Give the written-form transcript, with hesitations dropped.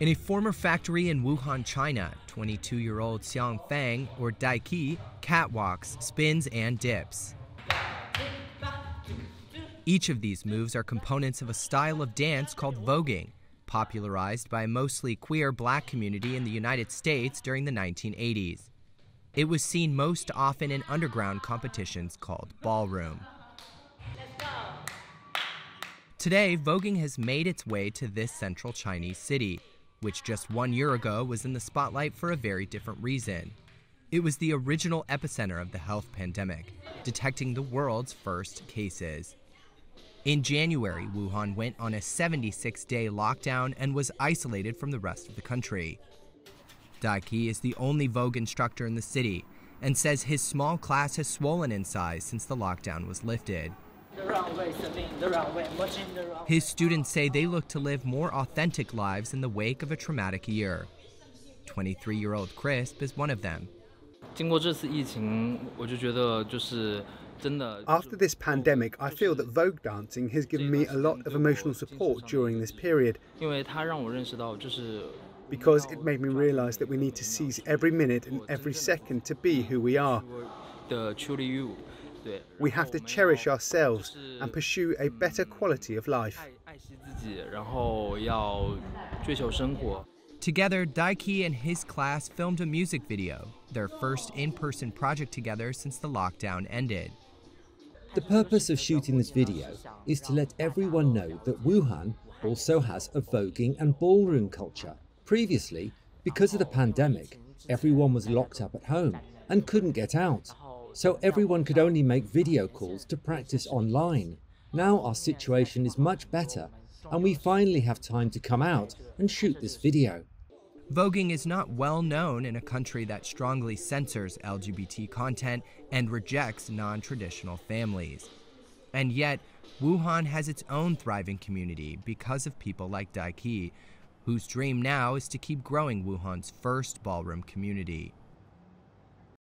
In a former factory in Wuhan, China, 22-year-old Xiong Feng, or Daiki, catwalks, spins, and dips. Each of these moves are components of a style of dance called voguing, popularized by a mostly queer black community in the United States during the 1980s. It was seen most often in underground competitions called ballroom. Today, voguing has made its way to this central Chinese city, which just 1 year ago was in the spotlight for a very different reason. It was the original epicenter of the health pandemic, detecting the world's first cases. In January, Wuhan went on a 76-day lockdown and was isolated from the rest of the country. Daiki is the only Vogue instructor in the city and says his small class has swollen in size since the lockdown was lifted. His students say they look to live more authentic lives in the wake of a traumatic year. 23-year-old Crisp is one of them. After this pandemic, I feel that Vogue dancing has given me a lot of emotional support during this period, because it made me realize that we need to seize every minute and every second to be who we are. We have to cherish ourselves and pursue a better quality of life. Together, Daiki and his class filmed a music video, their first in-person project together since the lockdown ended. The purpose of shooting this video is to let everyone know that Wuhan also has a voguing and ballroom culture. Previously, because of the pandemic, everyone was locked up at home and couldn't get out. So everyone could only make video calls to practice online. Now our situation is much better, and we finally have time to come out and shoot this video. Voguing is not well known in a country that strongly censors LGBT content and rejects non-traditional families. And yet, Wuhan has its own thriving community because of people like Daiki, whose dream now is to keep growing Wuhan's first ballroom community.